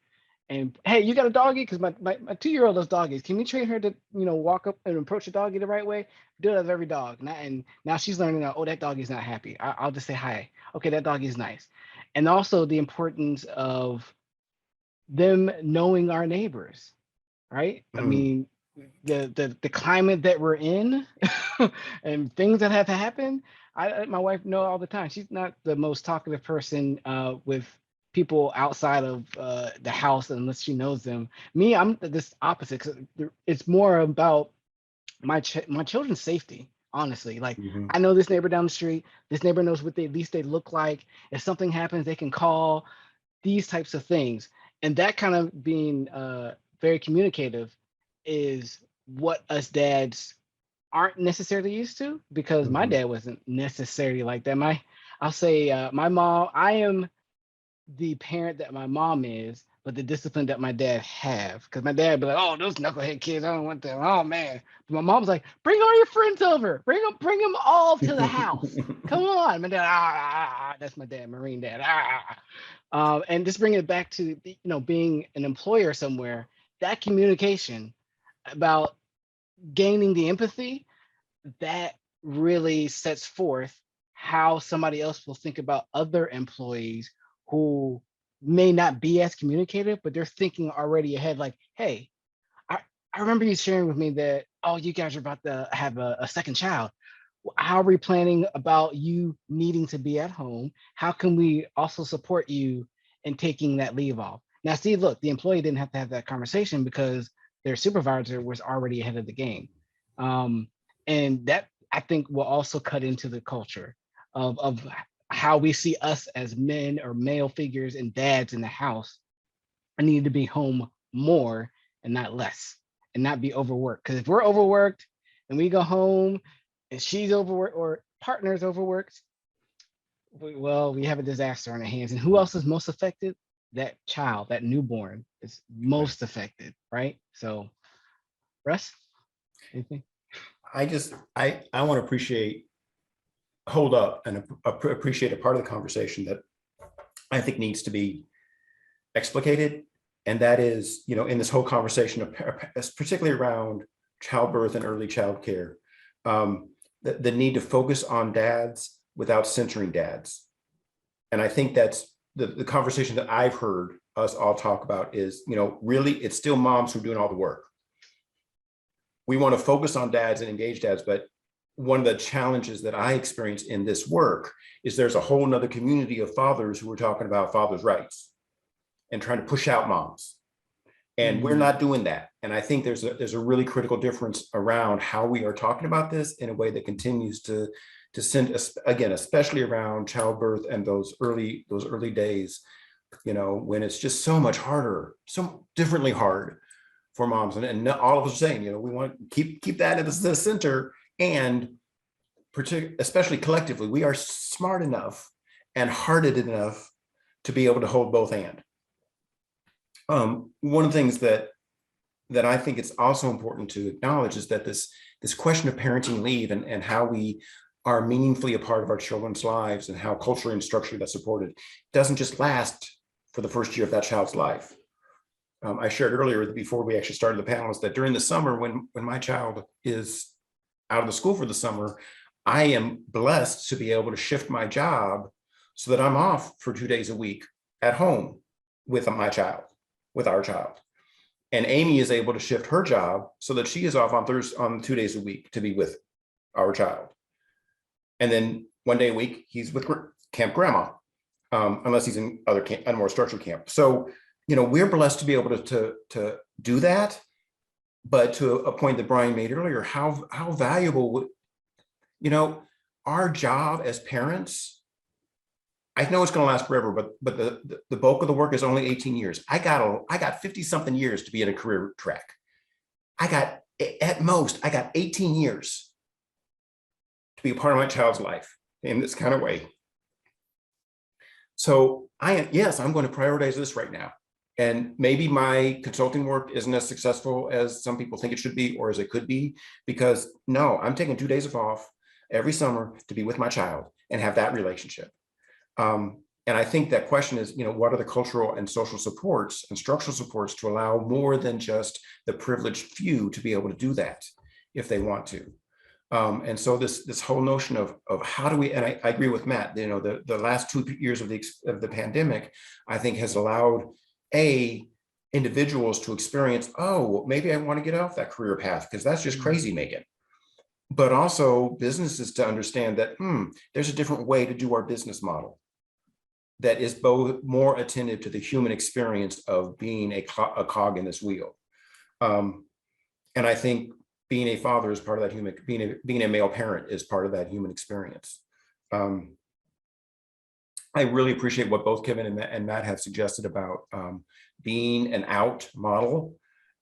and, hey, you got a doggy? Because my 2-year-old loves doggies. Can we train her to, walk up and approach a doggy the right way? Do it with every dog. And now she's learning, oh, that doggy's not happy. I'll just say hi. Okay, that doggy's nice. And also the importance of them knowing our neighbors, right? I mean, the climate that we're in and things that have happened. I let my wife know all the time. She's not the most talkative person with people outside of the house unless she knows them. Me, I'm this opposite. 'Cause it's more about my children's safety. Honestly, like I know this neighbor down the street. This neighbor knows what at least they look like. If something happens, they can call. These types of things, and that kind of being very communicative is what us dads aren't necessarily used to, because my dad wasn't necessarily like that. I'll say my mom, I am the parent that my mom is, but the discipline that my dad have. Because my dad be like, oh, those knucklehead kids, I don't want them. Oh man. But my mom's like, bring all your friends over. Bring them all to the house. Come on. My dad, that's my dad, Marine dad. And just bringing it back to being an employer somewhere, that communication about gaining the empathy, that really sets forth how somebody else will think about other employees who may not be as communicative, but they're thinking already ahead, like, hey, I remember you sharing with me that, oh, you guys are about to have a second child. How are we planning about you needing to be at home? How can we also support you in taking that leave off? Now, see, look, the employee didn't have to have that conversation because their supervisor was already ahead of the game. And that, I think, will also cut into the culture of how we see us as men or male figures and dads in the house. I need to be home more and not less, and not be overworked. Because if we're overworked and we go home and she's overworked or partner's overworked, we have a disaster on our hands. And who else is most affected? That child, that newborn is most affected, right? So, Russ, anything? I want to hold up and appreciate a part of the conversation that I think needs to be explicated. And that is, in this whole conversation, particularly around childbirth and early childcare, the need to focus on dads without censoring dads. And I think that's the conversation that I've heard us all talk about is, really, it's still moms who are doing all the work. We want to focus on dads and engage dads, but one of the challenges that I experience in this work is there's a whole nother community of fathers who are talking about fathers' rights and trying to push out moms. And we're not doing that. And I think there's a really critical difference around how we are talking about this in a way that continues to send, again, especially around childbirth and those early days, when it's just so much harder, so differently hard for moms. And all of us are saying, we want to keep that at the center. And especially collectively, we are smart enough and hearted enough to be able to hold both hands. One of the things that I think it's also important to acknowledge is that this question of parenting leave and how we are meaningfully a part of our children's lives and how culturally and structurally that's supported doesn't just last for the first year of that child's life. I shared earlier before we actually started the panel is that during the summer when my child is out of the school for the summer, I am blessed to be able to shift my job so that I'm off for 2 days a week at home with my child, with our child. And Amy is able to shift her job so that she is off on 2 days a week to be with our child. And then 1 day a week, he's with Camp Grandma. unless he's in other camp, a more structured camp. So, you know, we're blessed to be able to do that. But to a point that Brian made earlier, how valuable would, you know, our job as parents, I know it's going to last forever, but the bulk of the work is only 18 years. I got 50 something years to be in a career track. At most, I got 18 years to be a part of my child's life in this kind of way. So yes, I'm going to prioritize this right now. And maybe my consulting work isn't as successful as some people think it should be, or as it could be, because no, I'm taking 2 days off every summer to be with my child and have that relationship. And I think that question is, you know, what are the cultural and social supports and structural supports to allow more than just the privileged few to be able to do that if they want to. And so this whole notion of how do we, and I agree with Matt, you know, the last 2 years of the pandemic, I think has allowed individuals to experience, oh, maybe I want to get off that career path because that's just crazy making. But also businesses to understand that there's a different way to do our business model that is both more attentive to the human experience of being a cog in this wheel. And I think being a father is part of that human, being a male parent is part of that human experience. I really appreciate what both Kevin and Matt have suggested about being an out model,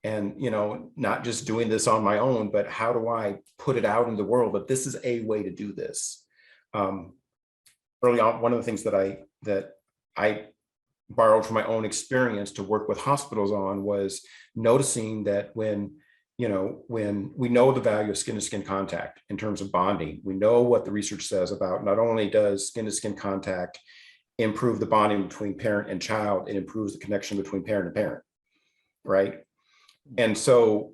and, you know, not just doing this on my own, but how do I put it out in the world that this is a way to do this. Early on, one of the things that I borrowed from my own experience to work with hospitals on was noticing that when we know the value of skin to skin contact in terms of bonding, we know what the research says about not only does skin to skin contact improve the bonding between parent and child, it improves the connection between parent and parent, right? And so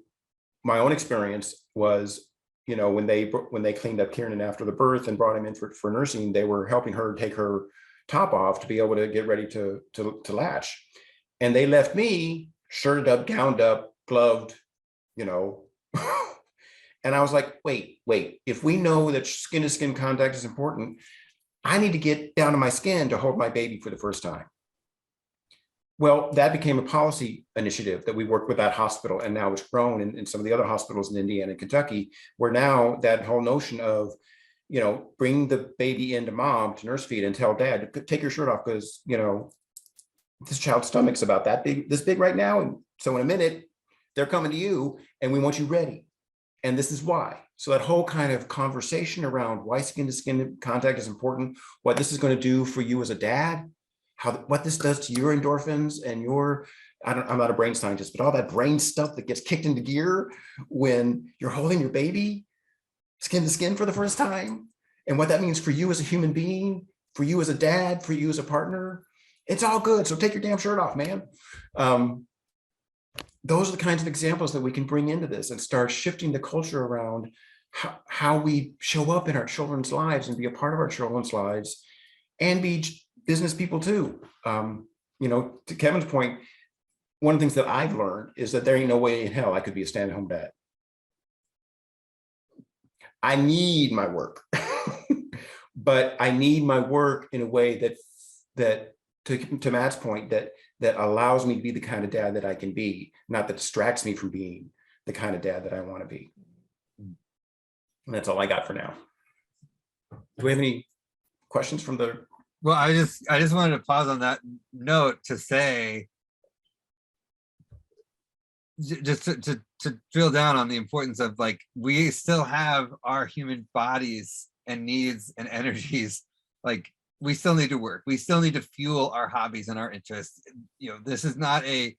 my own experience was, you know, when they cleaned up Kieran after the birth and brought him in for nursing, they were helping her take her top off to be able to get ready to latch. And they left me shirted up, gowned up, gloved, you know. And I was like, wait, if we know that skin to skin contact is important, I need to get down to my skin to hold my baby for the first time. Well, that became a policy initiative that we worked with that hospital, and now it's grown in some of the other hospitals in Indiana and Kentucky, where now that whole notion of, you know, bring the baby into mom to nurse feed and tell dad to take your shirt off because, you know, this child's stomach's about that big, this big right now. And so in a minute, they're coming to you and we want you ready. And this is why. So that whole kind of conversation around why skin to skin contact is important, what this is going to do for you as a dad, what this does to your endorphins and your, I'm not a brain scientist, but all that brain stuff that gets kicked into gear when you're holding your baby skin to skin for the first time, and what that means for you as a human being, for you as a dad, for you as a partner. It's all good. So take your damn shirt off, man. Those are the kinds of examples that we can bring into this and start shifting the culture around how we show up in our children's lives and be a part of our children's lives and be business people too. You know, to Kevin's point, one of the things that I've learned is that there ain't no way in hell I could be a stay-at-home dad. I need my work, but I need my work in a way that to Matt's point, that allows me to be the kind of dad that I can be, not that distracts me from being the kind of dad that I want to be. And that's all I got for now. Do we have any questions from the? Well, I just wanted to pause on that note to say, just to drill down on the importance of, like, we still have our human bodies and needs and energies. Like, we still need to work. We still need to fuel our hobbies and our interests. You know, this is not the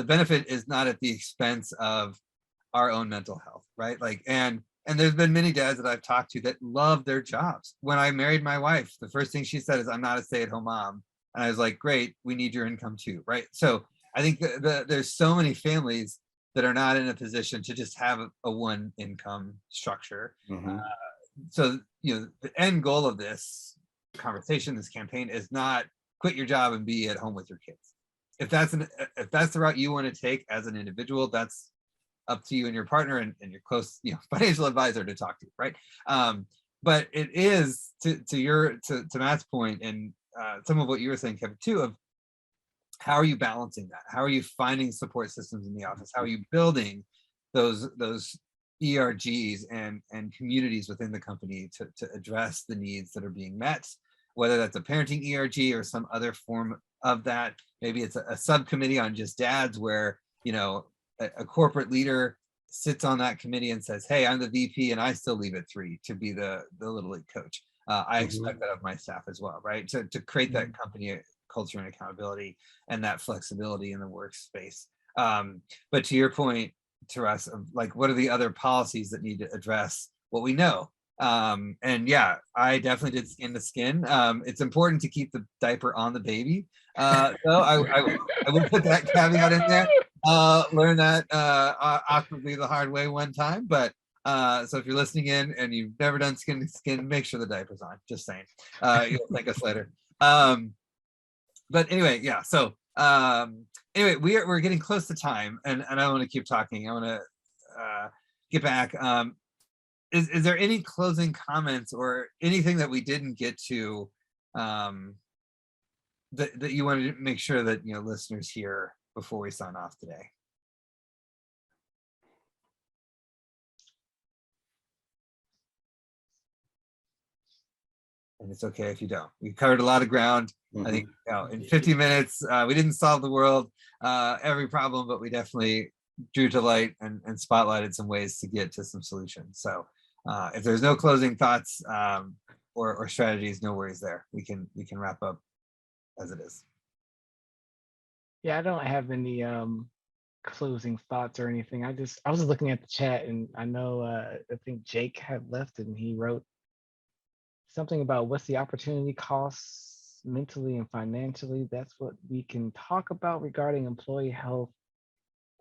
benefit is not at the expense of our own mental health, right? Like, and there's been many dads that I've talked to that love their jobs. When I married my wife, the first thing she said is, I'm not a stay-at-home mom. And I was like, great, we need your income too, right? So I think there's so many families that are not in a position to just have a one income structure. Mm-hmm. So, you know, the end goal of this conversation, this campaign, is not quit your job and be at home with your kids. If that's the route you want to take as an individual, that's up to you and your partner and your close, you know, financial advisor to talk to, right? But it is to Matt's point, and some of what you were saying, Kevin, too, of how are you balancing that? How are you finding support systems in the office? How are you building those ERGs and communities within the company to address the needs that are being met, whether that's a parenting ERG or some other form of that. Maybe it's a subcommittee on just dads where, you know, a corporate leader sits on that committee and says, hey, I'm the VP and I still leave at 3 to be the Little League coach. I expect that of my staff as well, right? To create that company culture and accountability and that flexibility in the workspace. But to your point, Taras, of like, what are the other policies that need to address what we know? And yeah, I definitely did skin to skin. It's important to keep the diaper on the baby. So I will put that caveat in there. Learn that awkwardly the hard way one time, but so if you're listening in and you've never done skin to skin, make sure the diaper's on. Just saying. You'll thank us later. But anyway, yeah. So anyway, we're getting close to time, and I don't want to keep talking. I want to get back. Is there any closing comments or anything that we didn't get to that you wanted to make sure that, you know, listeners hear before we sign off today? And it's okay if you don't. We covered a lot of ground. I think, you know, in 50 minutes, we didn't solve the world, every problem, but we definitely drew to light and spotlighted some ways to get to some solutions. So if there's no closing thoughts or strategies, no worries there. We can wrap up as it is. Yeah, I don't have any closing thoughts or anything. I was looking at the chat, and I know I think Jake had left, and he wrote something about what's the opportunity costs mentally and financially. That's what we can talk about regarding employee health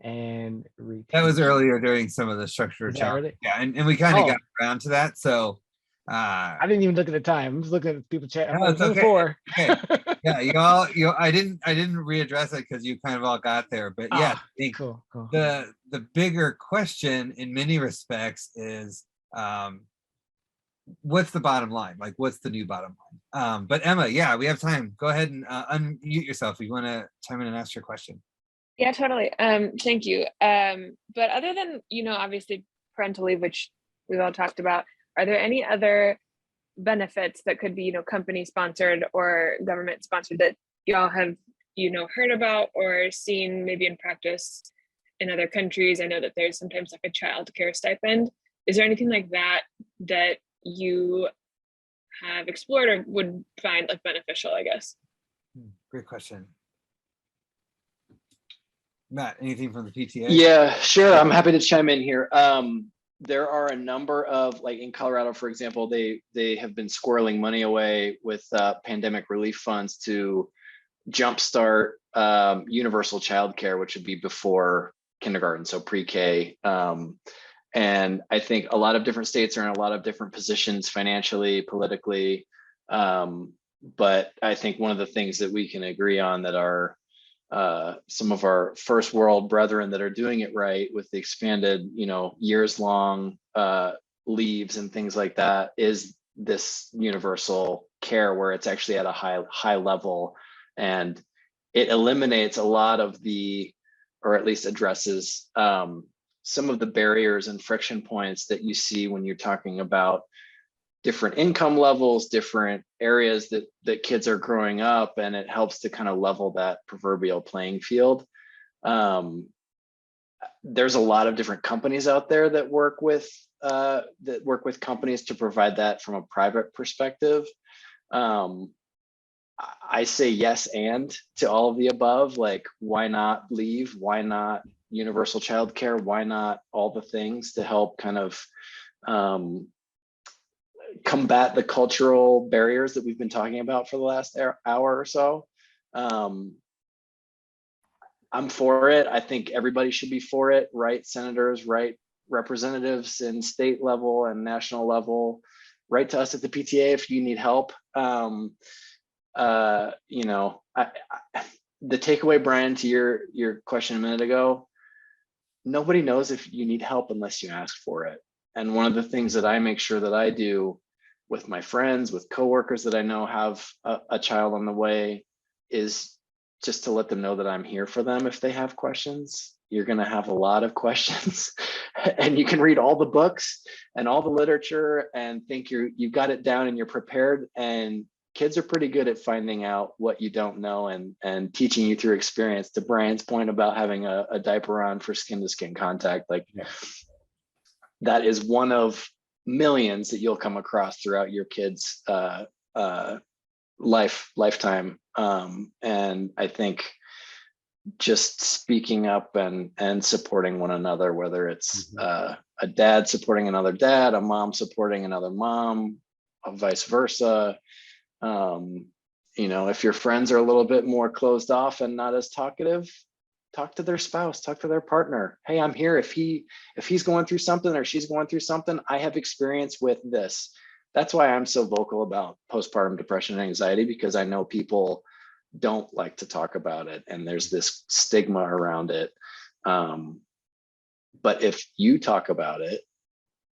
and retention. That was earlier during some of the structure challenge. Yeah, and we kind of got around to that. So I didn't even look at the time. I'm just looking at people chat. No, it's okay. Yeah, you I didn't readdress it because you kind of all got there. But yeah, I think cool. The bigger question in many respects is what's the bottom line? Like, what's the new bottom line? But Emma, yeah, we have time. Go ahead and unmute yourself if you want to chime in and ask your question. Yeah, totally. Thank you. But other than, you know, obviously parental leave, which we've all talked about, are there any other benefits that could be, you know, company sponsored or government sponsored that y'all have, you know, heard about or seen maybe in practice in other countries? I know that there's sometimes like a child care stipend. Is there anything like that that you have explored or would find like beneficial, I guess? Great question. Matt, anything from the PTA? Yeah, sure. I'm happy to chime in here. There are a number of, like in Colorado, for example, they have been squirreling money away with pandemic relief funds to jumpstart universal childcare, which would be before kindergarten, so pre-K. And I think a lot of different states are in a lot of different positions financially, politically. But I think one of the things that we can agree on that are some of our first world brethren that are doing it right with the expanded, you know, years long leaves and things like that is this universal care where it's actually at a high level, and it eliminates a lot of the, or at least addresses some of the barriers and friction points that you see when you're talking about different income levels, different areas that kids are growing up, and it helps to kind of level that proverbial playing field. There's a lot of different companies out there that work with companies to provide that from a private perspective. I say yes and to all of the above. Like, why not leave? Why not universal childcare? Why not all the things to help kind of combat the cultural barriers that we've been talking about for the last hour or so? I'm for it. I think everybody should be for it, right? Senators, right? Representatives in state level and national level, write to us at the PTA if you need help. You know, the takeaway, Brian, to your question a minute ago, nobody knows if you need help unless you ask for it. And one of the things that I make sure that I do with my friends, with coworkers that I know have a child on the way, is just to let them know that I'm here for them if they have questions. You're going to have a lot of questions and you can read all the books and all the literature and think you've got it down and you're prepared. And kids are pretty good at finding out what you don't know and teaching you through experience. To Brian's point about having a diaper on for skin to skin contact, like that is one of millions that you'll come across throughout your kids' lifetime. And I think just speaking up and supporting one another, whether it's a dad supporting another dad, a mom supporting another mom, vice versa. If your friends are a little bit more closed off and not as talkative, talk to their spouse, talk to their partner. Hey, I'm here. If he's going through something or she's going through something, I have experience with this. That's why I'm so vocal about postpartum depression and anxiety, because I know people don't like to talk about it and there's this stigma around it. But if you talk about it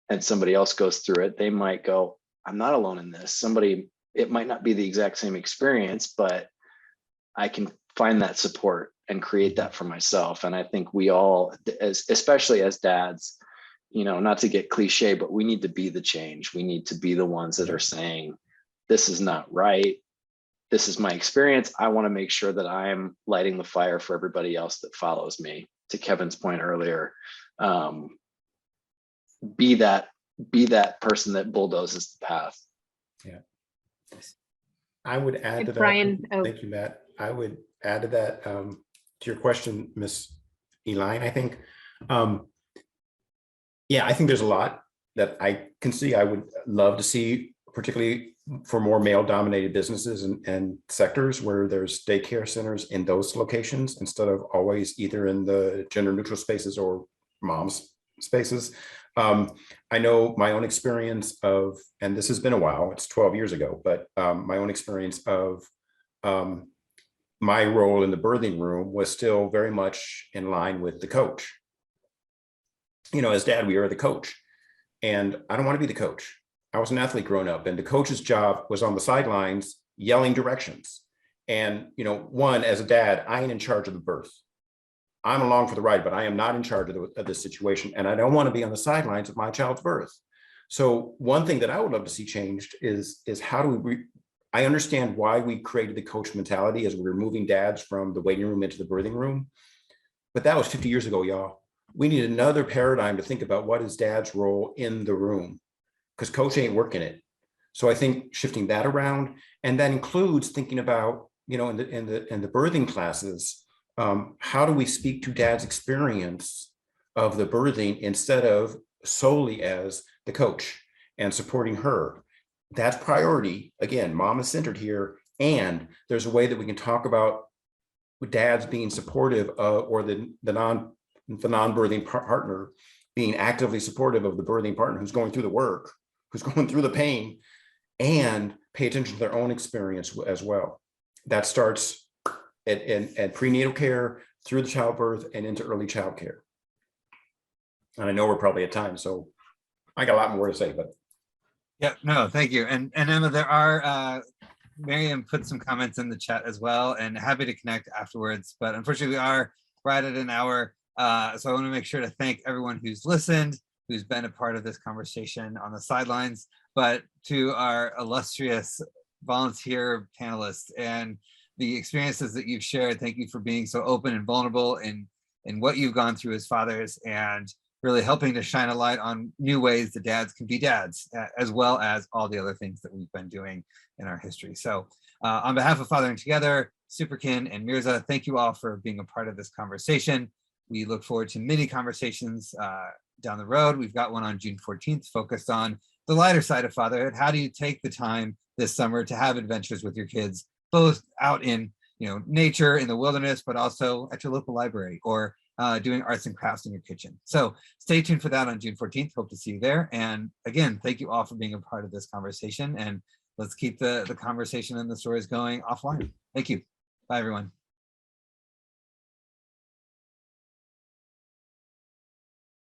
and somebody else goes through it, they might go, I'm not alone in this. It might not be the exact same experience, but I can find that support and create that for myself. And I think we all, especially as dads, not to get cliche, but we need to be the change. We need to be the ones that are saying, this is not right. This is my experience. I want to make sure that I'm lighting the fire for everybody else that follows me. To Kevin's point earlier, be that person that bulldozes the path. Yeah. I would add to that. Brian, Thank you, Matt. I would add to that, to your question, Miss Elaine, I think, I think there's a lot that I can see. I would love to see, particularly for more male-dominated businesses and sectors where there's daycare centers in those locations instead of always either in the gender-neutral spaces or mom's spaces. I know my own experience of, and this has been a while, it's 12 years ago, but my own experience of my role in the birthing room was still very much in line with the coach. As dad, we are the coach, and I don't want to be the coach. I was an athlete growing up, and the coach's job was on the sidelines yelling directions. And, as a dad, I ain't in charge of the birth. I'm along for the ride, but I am not in charge of this situation. And I don't want to be on the sidelines of my child's birth. So one thing that I would love to see changed is how do I understand why we created the coach mentality as we were moving dads from the waiting room into the birthing room. But that was 50 years ago, y'all. We need another paradigm to think about what is dad's role in the room, because coach ain't working it. So I think shifting that around, and that includes thinking about, in the birthing classes, how do we speak to dad's experience of the birthing instead of solely as the coach and supporting her? That's priority. Again, mom is centered here, and there's a way that we can talk about dads being supportive of, or the non-birthing partner being actively supportive of the birthing partner who's going through the work, who's going through the pain, and pay attention to their own experience as well. That starts at prenatal care, through the childbirth, and into early child care. And I know we're probably at time, so I got a lot more to say, but. Yeah, no, thank you. And Emma, there are, Miriam put some comments in the chat as well, and happy to connect afterwards, but unfortunately we are right at an hour. So I want to make sure to thank everyone who's listened, who's been a part of this conversation on the sidelines, but to our illustrious volunteer panelists and the experiences that you've shared. Thank you for being so open and vulnerable in what you've gone through as fathers, and really helping to shine a light on new ways that dads can be dads, as well as all the other things that we've been doing in our history. So on behalf of Fathering Together, Superkin, and Mirza, thank you all for being a part of this conversation. We look forward to many conversations down the road. We've got one on June 14th focused on the lighter side of fatherhood. How do you take the time this summer to have adventures with your kids, both out in nature, in the wilderness, but also at your local library, or doing arts and crafts in your kitchen. So stay tuned for that on June 14th. Hope to see you there. And again, thank you all for being a part of this conversation, and let's keep the conversation and the stories going offline. Thank you. Bye, everyone.